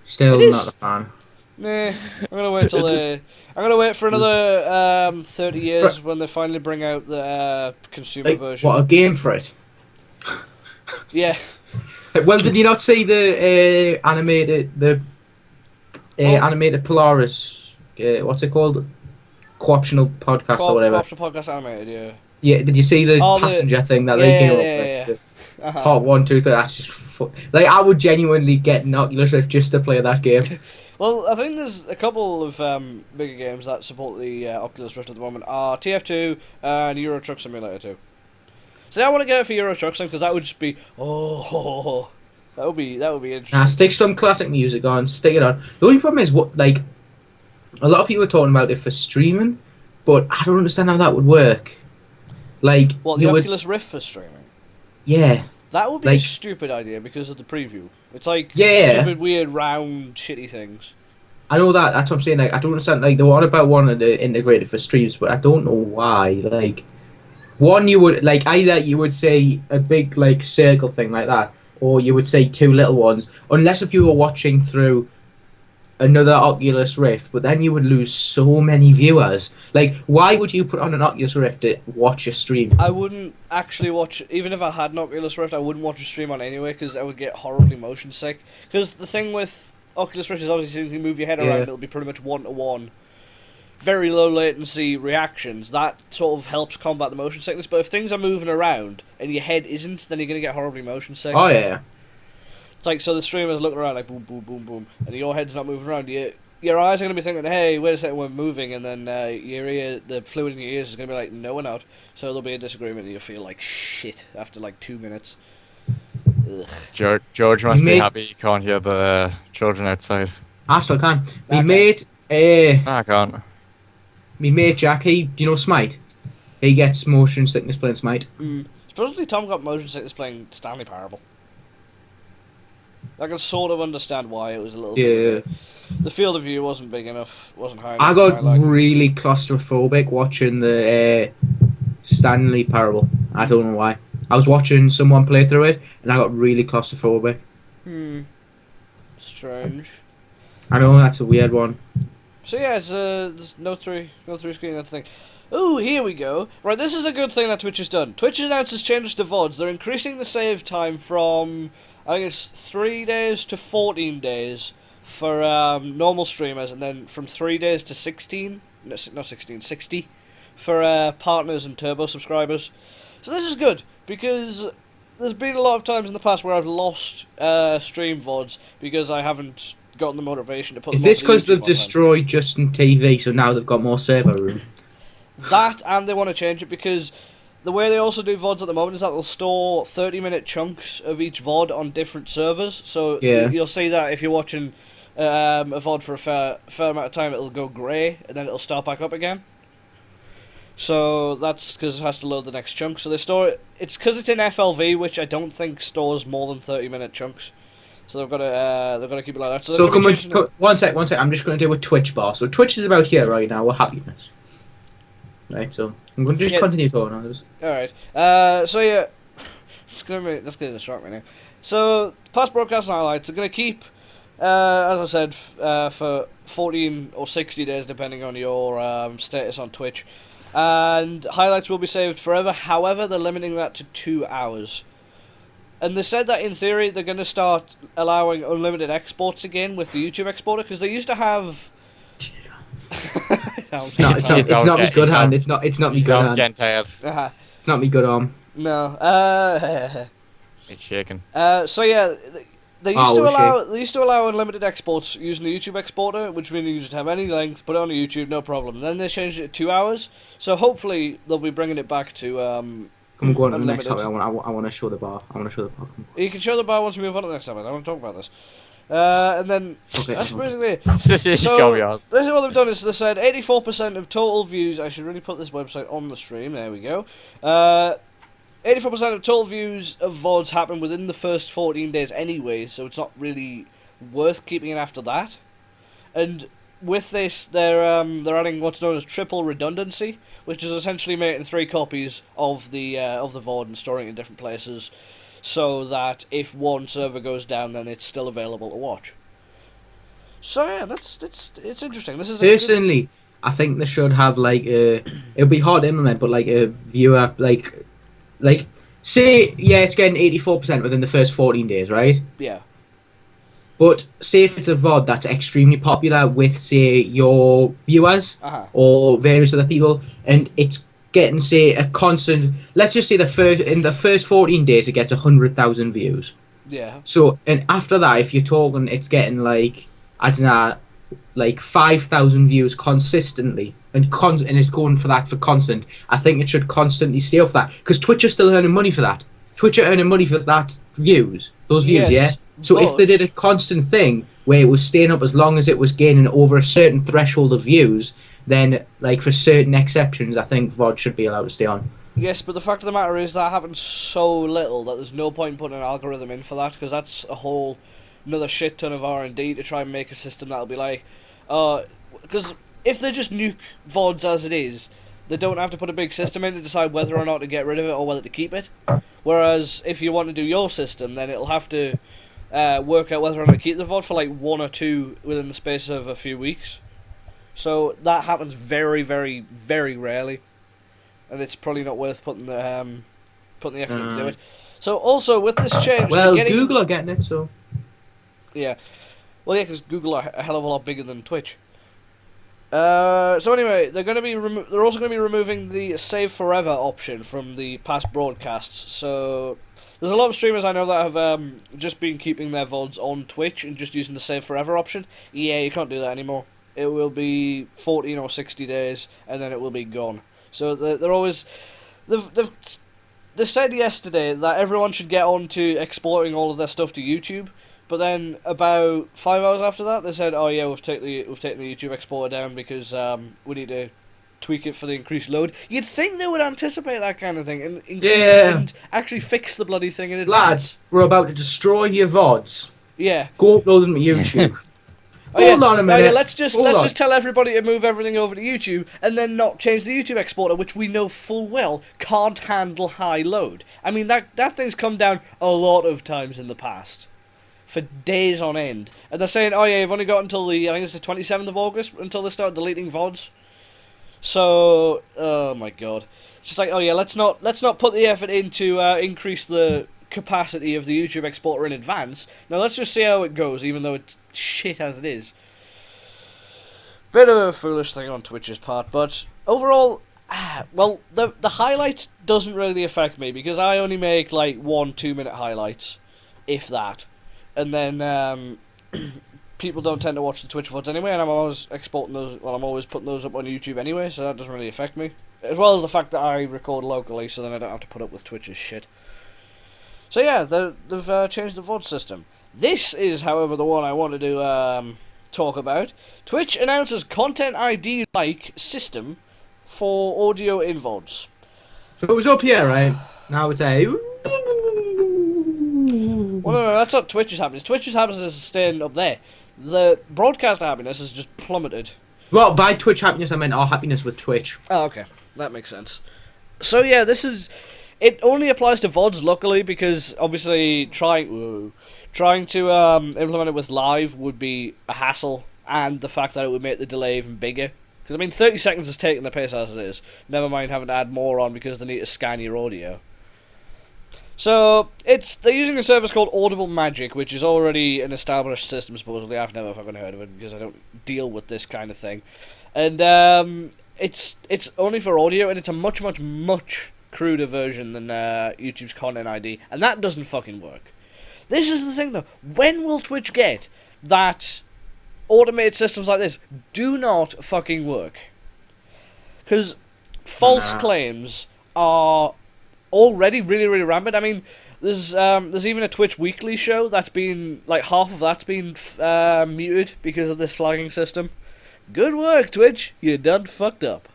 Still not a fan. Nah, I'm gonna wait till I'm gonna wait for another 30 years when they finally bring out the consumer version. What, a game for it? Yeah. Well, did you not see the animated Polaris? What's it called? Co-optional podcast or whatever. Co-optional podcast animated, yeah. Yeah, did you see the passenger thing that they came up with? Part 1, 2, 3. That's just like, I would genuinely get an Oculus Rift just to play that game. Well, I think there's a couple of bigger games that support the Oculus Rift at the moment. Are TF2 and Euro Truck Simulator 2. So I want to get it for Euro Truck Sim because that would just be that would be interesting. Stick some classic music on, stick it on. The only problem is a lot of people are talking about it for streaming, but I don't understand how that would work. Like, the Oculus Rift for streaming? Yeah. That would be a stupid idea because of the preview. It's like stupid, weird, round, shitty things. I know that. That's what I'm saying. Like, I don't understand. Like, the one about wanting to integrate it for streams, but I don't know why. Like, you would say a big like circle thing like that, or you would say two little ones. Unless if you were watching through another Oculus Rift, but then you would lose so many viewers. Like, why would you put on an Oculus Rift to watch a stream? I wouldn't actually watch, even if I had an Oculus Rift, I wouldn't watch a stream on anyway, because I would get horribly motion sick. Because the thing with Oculus Rift is obviously you can move your head around, it'll be pretty much one-to-one. Very low latency reactions, that sort of helps combat the motion sickness, but if things are moving around and your head isn't, then you're going to get horribly motion sick. Oh, yeah. It's like, so the streamer's looking around like boom, boom, boom, boom, and your head's not moving around. Your eyes are going to be thinking, hey, wait a second, we're moving, and then your ear, the fluid in your ears is going to be like, no, we're not. So there'll be a disagreement, and you'll feel like shit after like 2 minutes. Ugh. George must be happy you can't hear the children outside. I still can. Me I can't. Me mate Jack, do you know Smite? He gets motion sickness playing Smite. Supposedly Tom got motion sickness playing Stanley Parable. I can sort of understand why it was a little bit. The field of view wasn't big enough, wasn't high enough. I got really claustrophobic watching the Stanley Parable. I don't know why. I was watching someone play through it, and I got really claustrophobic. Strange. I know, that's a weird one. So yeah, it's there's no three screen, that thing. Ooh, here we go. Right, this is a good thing that Twitch has done. Twitch announces changes to VODs. They're increasing the save time from, I think it's 3 days to 14 days for normal streamers, and then from 3 days to 16, no, not 16, 60 for partners and turbo subscribers. So this is good, because there's been a lot of times in the past where I've lost stream VODs because I haven't gotten the motivation to put them. Is this because they've destroyed Justin TV, so now they've got more server room? That, and they want to change it because the way they also do VODs at the moment is that they'll store 30-minute chunks of each VOD on different servers. So you'll see that if you're watching a VOD for a fair amount of time, it'll go grey, and then it'll start back up again. So that's because it has to load the next chunk. So they store it. It's because it's in FLV, which I don't think stores more than 30-minute chunks. So they've got to keep it like that. So come on, one sec. I'm just going to do a Twitch bar. So Twitch is about here right now. We're happiness. Right. So I'm going to just continue talking on this. All right. So yeah, that's gonna distract me now. So past broadcast highlights are going to keep, as I said, for 14 or 60 days, depending on your status on Twitch. And highlights will be saved forever. However, they're limiting that to 2 hours. And they said that in theory they're going to start allowing unlimited exports again with the YouTube exporter, because they used to have. It's not me good hand. It's not me good hand. Getting tired. It's not me good arm. No. It's shaking. So yeah, they used to allow unlimited exports using the YouTube exporter, which means you just have any length, put it on YouTube, no problem. Then they changed it to 2 hours. So hopefully they'll be bringing it back to Come on, go on to the next topic. I want to show the bar. You can show the bar once we move on to the next topic. I want to talk about this. And then that's basically it. So this is what they've done. Is they said 84% of total views. I should really put this website on the stream. There we go. 84% of total views of VODs happen within the first 14 days anyway, so it's not really worth keeping it after that. And with this, they're adding what's known as triple redundancy, which is essentially making 3 copies of the VOD and storing it in different places, so that if one server goes down, then it's still available to watch. So yeah, it's interesting. This is personally, I think they should have like it'll be hard to implement, but like a viewer like say it's getting 84% within the first 14 days, right? Yeah. But say if it's a VOD that's extremely popular with, say, your viewers or various other people, and it's getting, say, a constant. Let's just say in the first 14 days it gets 100,000 views. Yeah. So and after that, if you're talking, it's getting like I don't know, like 5,000 views consistently, and it's going for that for constant. I think it should constantly stay up that, because Twitch is still earning money for that. Twitch are earning money for those views, yes, yeah. So if they did a constant thing where it was staying up as long as it was gaining over a certain threshold of views, then like for certain exceptions, I think VOD should be allowed to stay on. Yes, but the fact of the matter is that happens so little that there's no point in putting an algorithm in for that, because that's a whole another shit ton of R&D to try and make a system that'll be like, because if they just nuke VODs as it is, they don't have to put a big system in to decide whether or not to get rid of it or whether to keep it. Whereas if you want to do your system, then it'll have to work out whether or not to keep the VOD for like 1 or 2 within the space of a few weeks. So that happens very, very, very rarely, and it's probably not worth putting the effort to do it. So also with this change, Google are getting it, so yeah, because Google are a hell of a lot bigger than Twitch. So anyway, they're also going to be removing the save forever option from the past broadcasts. So There's a lot of streamers I know that have just been keeping their VODs on Twitch and just using the save forever option. Yeah, you can't do that anymore. It will be 14 or 60 days, and then it will be gone. So they're always... They said yesterday that everyone should get on to exporting all of their stuff to YouTube, but then about 5 hours after that, they said, "Oh yeah, we've taken the YouTube exporter down because we need to tweak it for the increased load." You'd think they would anticipate that kind of thing and actually fix the bloody thing in advance. Lads, we're about to destroy your VODs. Yeah. Go upload them to YouTube. Hold on a minute. Yeah, let's just tell everybody to move everything over to YouTube and then not change the YouTube exporter, which we know full well can't handle high load. I mean, that thing's come down a lot of times in the past, for days on end. And they're saying, "Oh yeah, you've only got until I think it's the 27th of August until they start deleting VODs." So, oh my god, it's just like, oh yeah, let's not put the effort in to increase the capacity of the YouTube exporter in advance. Now let's just see how it goes, even though it's shit as it is. Bit of a foolish thing on Twitch's part, but overall, well, the highlights doesn't really affect me because I only make like 1-2 minute highlights, if that, and then people don't tend to watch the Twitch VODs anyway, and I'm always exporting those. Well, I'm always putting those up on YouTube anyway, so that doesn't really affect me. As well as the fact that I record locally, so then I don't have to put up with Twitch's shit. So yeah, they've changed the VOD system. This is, however, the one I wanted to talk about. Twitch announces Content ID-like system for audio in VODs. So it was up here, right? Now it's a... Well, no, that's not Twitch's happiness. Twitch's happiness is staying up there. The broadcaster happiness has just plummeted. Well, by Twitch happiness, I meant our happiness with Twitch. Oh, okay. That makes sense. So yeah, this is... It only applies to VODs, luckily, because obviously trying to implement it with live would be a hassle, and the fact that it would make the delay even bigger. Because, I mean, 30 seconds is taking the piss as it is. Never mind having to add more on because they need to scan your audio. So, they're using a service called Audible Magic, which is already an established system, supposedly. I've never fucking heard of it because I don't deal with this kind of thing. And it's only for audio, and it's a much, much, much cruder version than YouTube's Content ID, and that doesn't fucking work. This is the thing, though. When will Twitch get that automated systems like this do not fucking work? Because false claims are already really, really rampant. I mean, there's even a Twitch Weekly show that's been, like, half of that's been muted because of this flagging system. Good work, Twitch. You done fucked up.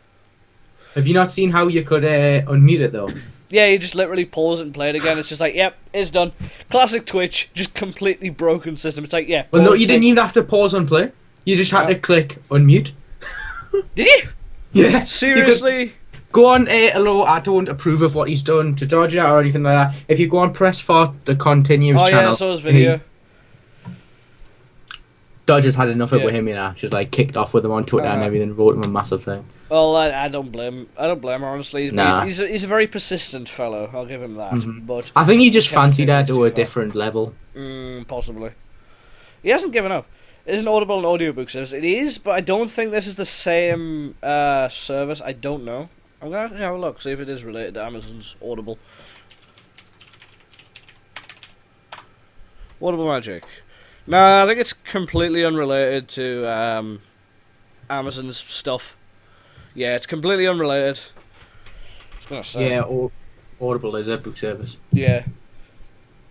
Have you not seen how you could unmute it, though? Yeah, you just literally pause it and play it again. It's just like, yep, it's done. Classic Twitch, just completely broken system. It's like, yeah. Well, no, you didn't even have to pause and play. You just had to click unmute. Did you? Yeah. Seriously? Go on, hello, I don't approve of what he's done to dodge it or anything like that. If you go on press for the continuous channel. Oh yeah, I saw his video. Dodger's had enough of it with him, you know. Just like kicked off with him on Twitter and everything, wrote him a massive thing. Well, I don't blame him. I don't blame him, honestly. He's a very persistent fellow. I'll give him that. But I think he just fancied that to a different level. Possibly. He hasn't given up. It isn't Audible an audiobook service. It is, but I don't think this is the same service. I don't know. I'm gonna have a look, see if it is related to Amazon's Audible. Audible Magic. No, I think it's completely unrelated to Amazon's stuff. Yeah, it's completely unrelated. I was gonna say. Yeah, Audible is a book service. Yeah.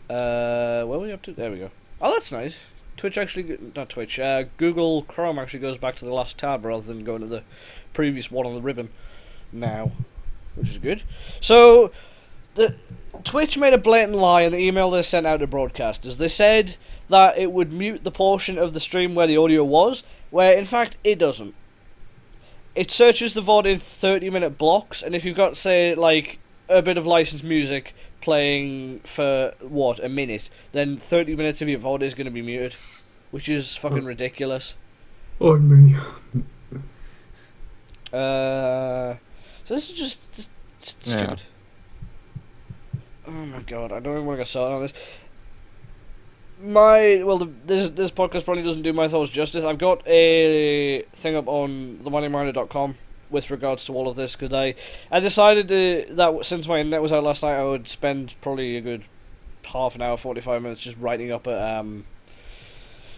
Where were we up to? There we go. Oh, that's nice. Twitch actually, not Twitch. Google Chrome actually goes back to the last tab rather than going to the previous one on the ribbon now, which is good. So, the Twitch made a blatant lie in the email they sent out to broadcasters. They said that it would mute the portion of the stream where the audio was, where in fact it doesn't. It searches the VOD in 30-minute blocks, and if you've got, say, like, a bit of licensed music playing for, what, a minute, then 30 minutes of your VOD is going to be muted, which is fucking ridiculous. On me. So this is just stupid. Oh my god, I don't even want to get started on this. This podcast probably doesn't do my thoughts justice. I've got a thing up on themoneyminder.com with regards to all of this, because I decided that since my internet was out last night, I would spend probably a good half an hour, 45 minutes just writing up a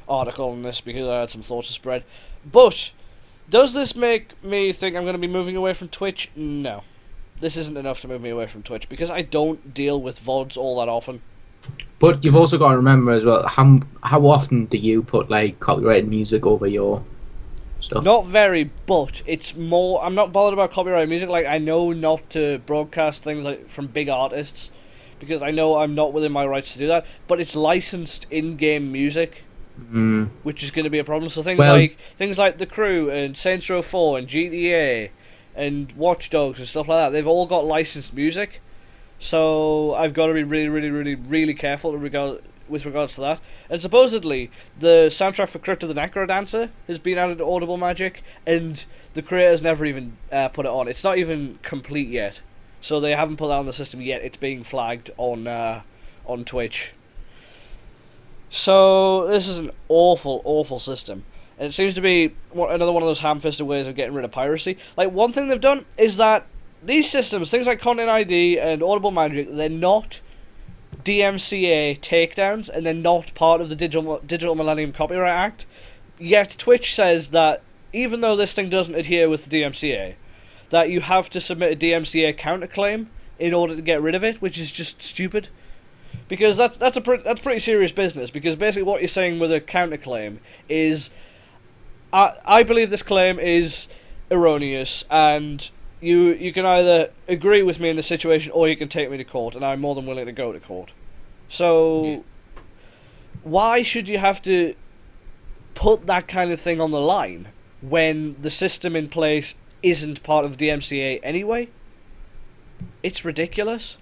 article on this because I had some thoughts to spread. But does this make me think I'm going to be moving away from Twitch? No. This isn't enough to move me away from Twitch because I don't deal with VODs all that often. But you've also got to remember as well, how often do you put like copyrighted music over your stuff? Not very, but it's more. I'm not bothered about copyrighted music. Like, I know not to broadcast things like from big artists because I know I'm not within my rights to do that. But it's licensed in-game music, which is going to be a problem. So things like The Crew and Saints Row 4 and GTA and Watch Dogs and stuff like that, they've all got licensed music. So I've got to be really, really, really, really careful with regards to that. And supposedly, the soundtrack for Crypt of the Necrodancer has been added to Audible Magic, and the creators never even put it on. It's not even complete yet. So they haven't put that on the system yet. It's being flagged on Twitch. So this is an awful, awful system. And it seems to be another one of those ham-fisted ways of getting rid of piracy. Like, one thing they've done is that these systems, things like Content ID and Audible Magic, they're not DMCA takedowns, and they're not part of the Digital Millennium Copyright Act. Yet Twitch says that even though this thing doesn't adhere with the DMCA, that you have to submit a DMCA counterclaim in order to get rid of it, which is just stupid. Because that's pretty serious business. Because basically what you're saying with a counterclaim is, I believe this claim is erroneous, and you can either agree with me in the situation or you can take me to court, and I'm more than willing to go to court. So, why should you have to put that kind of thing on the line when the system in place isn't part of the DMCA anyway? It's ridiculous.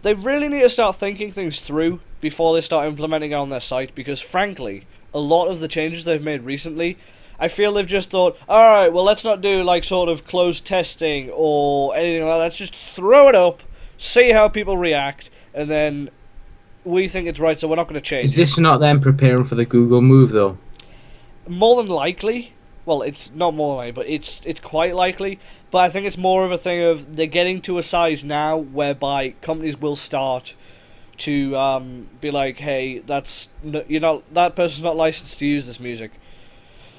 They really need to start thinking things through before they start implementing it on their site, because frankly, a lot of the changes they've made recently, I feel they've just thought, alright, well, let's not do like sort of closed testing or anything like that. Let's just throw it up, see how people react, and then we think it's right, so we're not going to change. Is this not them preparing for the Google move, though? More than likely. Well, it's not more likely, but it's quite likely. But I think it's more of a thing of they're getting to a size now whereby companies will start to be like, hey, that person's not licensed to use this music.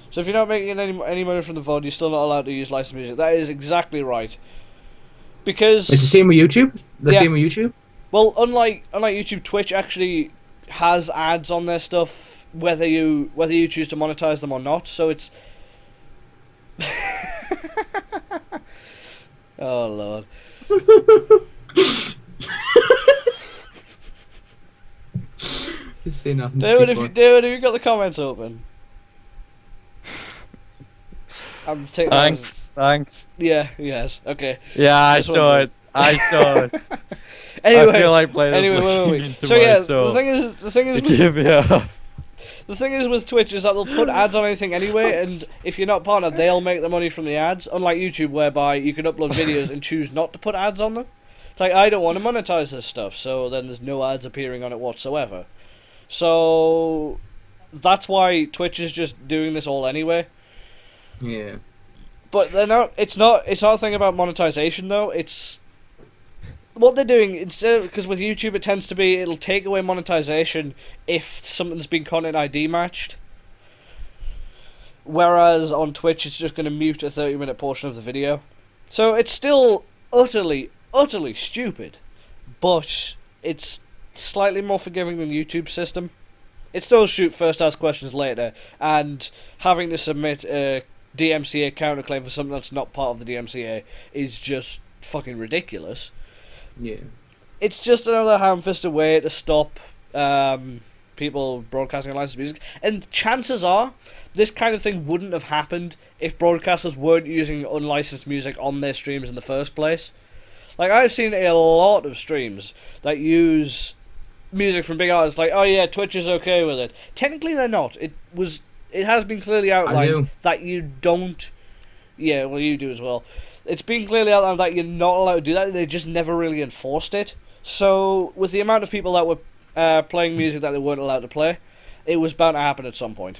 So if you're not making any money from the VOD, you're still not allowed to use licensed music. That is exactly right. Because it's the same with YouTube. Same with YouTube. Well, unlike YouTube, Twitch actually has ads on their stuff, whether you choose to monetize them or not. So it's oh Lord. Just say nothing. David, have you got the comments open? I'm taking. Thanks. Yeah. Yes. Okay. Yeah, I saw it. Anyway, I feel like playing wait. So yeah, the thing is with Twitch is that they'll put ads on anything anyway, and if you're not partnered, they'll make the money from the ads. Unlike YouTube, whereby you can upload videos and choose not to put ads on them. It's like, I don't want to monetize this stuff, so then there's no ads appearing on it whatsoever. So that's why Twitch is just doing this all anyway. Yeah. But they're not. It's not a thing about monetization though. It's what they're doing instead, because with YouTube it tends to be it'll take away monetization if something's been Content ID matched. Whereas on Twitch it's just going to mute a 30-minute portion of the video. So it's still utterly stupid, but it's slightly more forgiving than YouTube's system. It's still shoot first, ask questions later, and having to submit a DMCA counterclaim for something that's not part of the DMCA is just fucking ridiculous. Yeah. It's just another ham-fisted way to stop people broadcasting unlicensed music. And chances are, this kind of thing wouldn't have happened if broadcasters weren't using unlicensed music on their streams in the first place. Like, I've seen a lot of streams that use music from big artists, like, oh yeah, Twitch is okay with it. Technically they're not. It has been clearly outlined that you don't... Yeah, well, you do as well. It's been clearly outlined that you're not allowed to do that. They just never really enforced it. So, with the amount of people that were playing music that they weren't allowed to play, it was bound to happen at some point.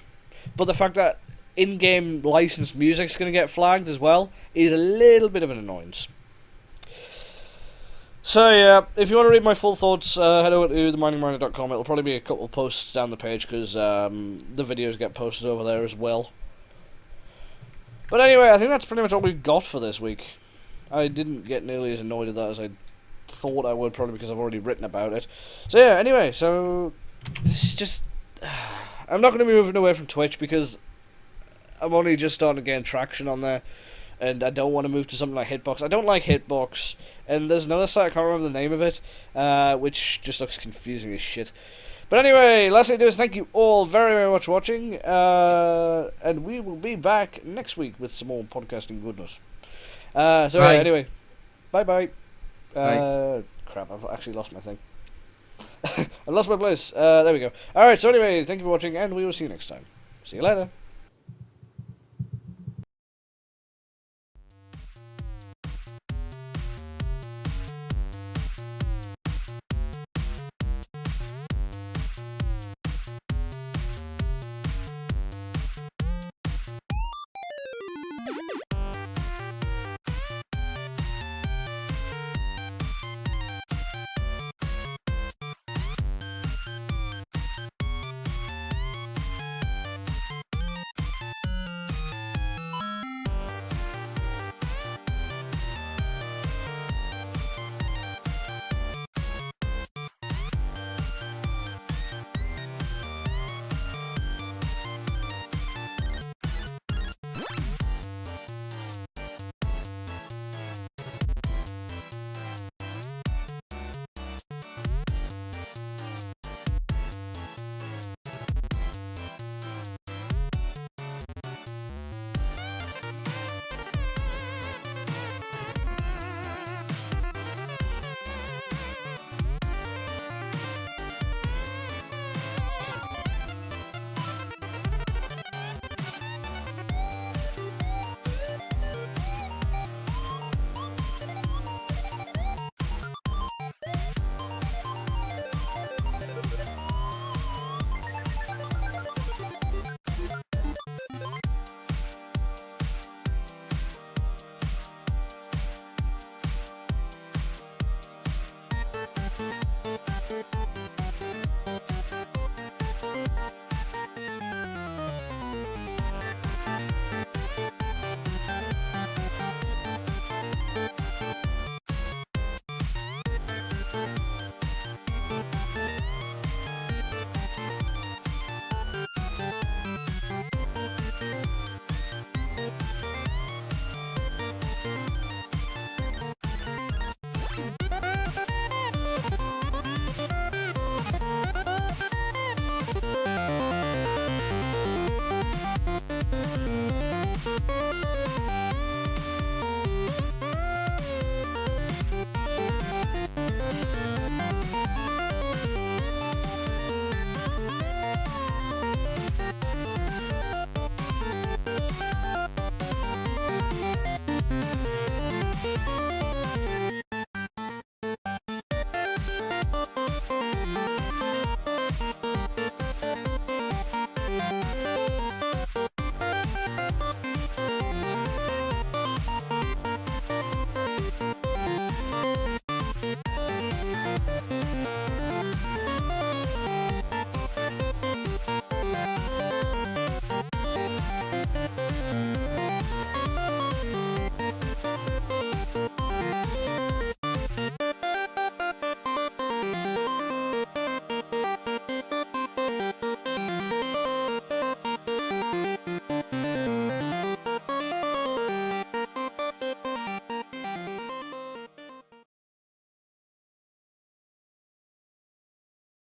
But the fact that in-game licensed music's going to get flagged as well is a little bit of an annoyance. So yeah, if you want to read my full thoughts, head over to theminingminer.com. It'll probably be a couple of posts down the page because the videos get posted over there as well. But anyway, I think that's pretty much all we've got for this week. I didn't get nearly as annoyed at that as I thought I would, probably because I've already written about it. So yeah, anyway, so this is just... I'm not going to be moving away from Twitch because I'm only just starting to gain traction on there. And I don't want to move to something like Hitbox. I don't like Hitbox. And there's another site, I can't remember the name of it, which just looks confusing as shit. But anyway, last thing to do is thank you all very, very much for watching. And we will be back next week with some more podcasting goodness. So yeah, anyway, bye-bye. Crap, I've actually lost my thing. I lost my place. There we go. Alright, so anyway, thank you for watching, and we will see you next time. See you later.